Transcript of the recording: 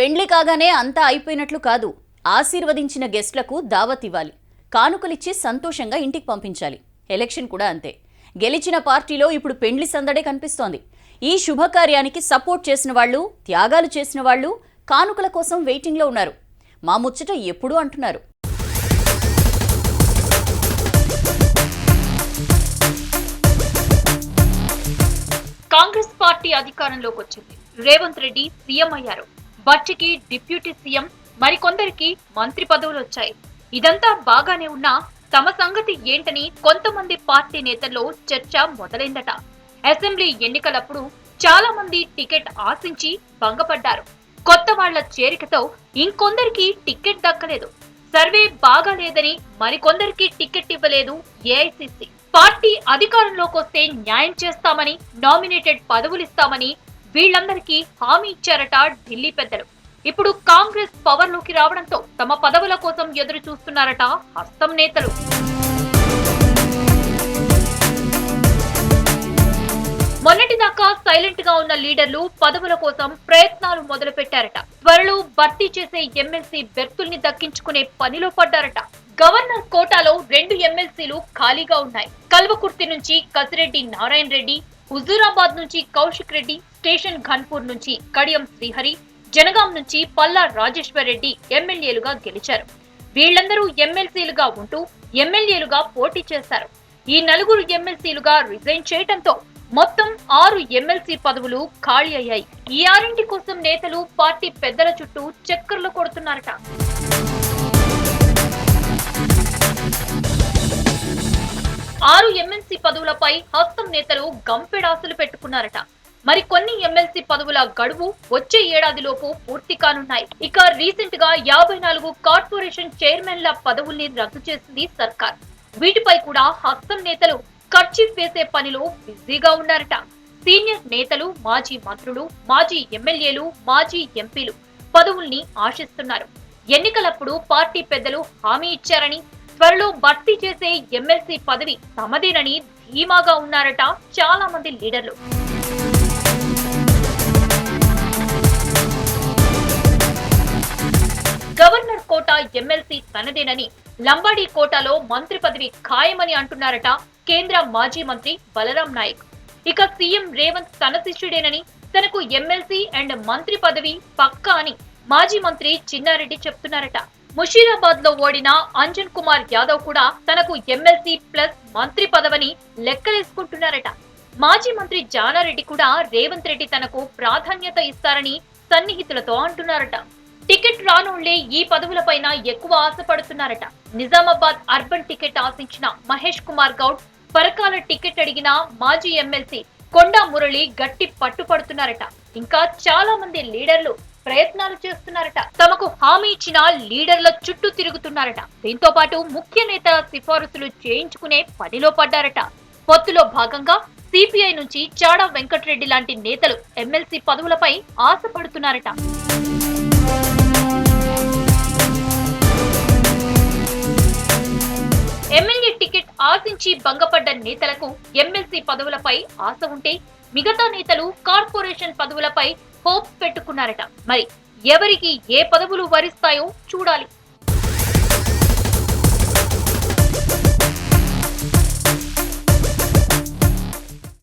పెండ్లి కాగానే అంతా అయిపోయినట్లు కాదు. ఆశీర్వదించిన గెస్ట్లకు దావత్ ఇవ్వాలి, కానుకలిచ్చి సంతోషంగా ఇంటికి పంపించాలి. ఎలక్షన్ కూడా అంతే. గెలిచిన పార్టీలో ఇప్పుడు పెండ్లి సందడే కనిపిస్తోంది. ఈ శుభకార్యానికి సపోర్ట్ చేసిన వాళ్ళు, త్యాగాలు చేసిన వాళ్ళు కానుకల కోసం వెయిటింగ్లో ఉన్నారు. మా ముచ్చట ఎప్పుడు అంటున్నారు. కాంగ్రెస్ పార్టీ అధికారంలోకి వచ్చింది. రేవంత్ రెడ్డి సీఎం అయ్యారు. బట్టికి డిప్యూటీ సీఎం, మరికొందరికి మంత్రి పదవులు వచ్చాయి. ఇదంతా బాగానే ఉన్నా తమ సంగతి ఏంటని కొంతమంది పార్టీ నేతల్లో చర్చ మొదలైందట. అసెంబ్లీ ఎన్నికలప్పుడు చాలా మంది టికెట్ ఆశించి భంగపడ్డారు. కొత్త వాళ్ల చేరికతో ఇంకొందరికి టికెట్ దక్కలేదు. సర్వే బాగాలేదని మరికొందరికి టికెట్ ఇవ్వలేదు ఏఐసీసీ. పార్టీ అధికారంలోకి వస్తే న్యాయం చేస్తామని, నామినేటెడ్ పదవులిస్తామని వీళ్లందరికీ హామీ ఇచ్చారట ఢిల్లీ పెద్దలు. ఇప్పుడు కాంగ్రెస్ పవర్ లోకి రావడంతో తమ పదవుల కోసం ఎదురు చూస్తున్నారట హస్తం నేతలు. మొన్నటిదాకా సైలెంట్ గా ఉన్న లీడర్లు పదవుల కోసం ప్రయత్నాలు మొదలు పెట్టారట. త్వరలో భర్తీ చేసే ఎమ్మెల్సీ బెర్తుల్ని దక్కించుకునే పనిలో పడ్డారట. గవర్నర్ కోటాలో 2 ఎమ్మెల్సీలు ఖాళీగా ఉన్నాయి. కల్వకుర్తి నుంచి కసిరెడ్డి నారాయణ రెడ్డి, హుజూరాబాద్ నుంచి కౌశిక్ రెడ్డి, స్టేషన్ ఘన్పూర్ నుంచి కడియం శ్రీహరి, జనగాం నుంచి పల్లా రాజేశ్వర్ రెడ్డి ఎమ్మెల్యేలుగా గెలిచారు. వీళ్లందరూ ఎమ్మెల్సీలుగా ఉంటూ ఎమ్మెల్యేలుగా పోటీ చేశారు. ఈ 4 ఎమ్మెల్సీలుగా రిజైన్ చేయడంతో మొత్తం 6 ఎమ్మెల్సీ పదవులు ఖాళీ అయ్యాయి. ఈ 6 కోసం నేతలు పార్టీ పెద్దల చుట్టూ చక్కర్లు కొడుతున్నారట. 6 ఎమ్మెల్సీ పదవులపై హస్తం నేతలు గంపెడాసులు పెట్టుకున్నారట. మరి కొన్ని ఎమ్మెల్సీ పదవుల గడువు వచ్చే ఏడాదిలోపు పూర్తి కానున్నాయి. ఇక రీసెంట్ గా 54 కార్పొరేషన్ చైర్మన్ల పదవుల్ని రద్దు చేసింది సర్కార్. వీటిపై కూడా హస్తం నేతలు ఖర్చీఫ్ వేసే పనిలో బిజీగా ఉన్నారట. సీనియర్ నేతలు, మాజీ మంత్రులు, మాజీ ఎమ్మెల్యేలు, మాజీ ఎంపీలు పదవుల్ని ఆశిస్తున్నారు. ఎన్నికలప్పుడు పార్టీ పెద్దలు హామీ ఇచ్చారని, త్వరలో భర్తీ చేసే ఎమ్మెల్సీ పదవి తమదేనని ధీమాగా ఉన్నారట చాలా మంది లీడర్లు. గవర్నర్ కోటా ఎమ్మెల్సీ తనదేనని, లంబాడీ కోటాలో మంత్రి పదవి ఖాయమని అంటున్నారట కేంద్ర మాజీ మంత్రి బలరాం నాయక్. ఇక సీఎం రేవంత్ తన శిష్యుడేనని, తనకు ఎమ్మెల్సీ అండ్ మంత్రి పదవి పక్కా అని మాజీ మంత్రి చిన్నారెడ్డి చెప్తున్నారట. ముషీరాబాద్ లో ఓడిన అంజన్ కుమార్ యాదవ్ కూడా తనకు ఎమ్మెల్సీ ప్లస్ మంత్రి పదవిని లెక్కలేసుకుంటున్నారట. మాజీ మంత్రి జానారెడ్డి కూడా రేవంత్ రెడ్డి తనకు ప్రాధాన్యత ఇస్తారని సన్నిహితులతో అంటున్నారట. టికెట్ రానోళ్లే ఈ పదవులపైన ఎక్కువ ఆశపడుతున్నారట. నిజామాబాద్ అర్బన్ టికెట్ ఆశించిన మహేష్ కుమార్ గౌడ్, పరకాల టికెట్ అడిగిన మాజీ ఎమ్మెల్సీ కొండా మురళి గట్టి పట్టుపడుతున్నారట. ఇంకా చాలా మంది లీడర్లు ప్రయత్నాలు చేస్తున్నారట. తమకు హామీ ఇచ్చిన లీడర్ల చుట్టూ తిరుగుతున్నారట. దీంతో పాటు ముఖ్య నేతల సిఫారసులు చేయించుకునే పనిలో పడ్డారట. పొత్తులో భాగంగా సిపిఐ నుంచి చాడా వెంకటరెడ్డి లాంటి నేతలు ఎమ్మెల్సీ పదవులపై ఆశపడుతున్నారట. ఎమ్మెల్యే టికెట్ ఆశించి భంగపడ్డ నేతలకు ఎమ్మెల్సీ పదవులపై ఆశ ఉంటే, మిగతా నేతలు కార్పొరేషన్ పదవులపై హోప్స్ పెట్టుకున్నారట. మరి ఎవరికి ఏ పదవులు వరిస్తాయో చూడాలి.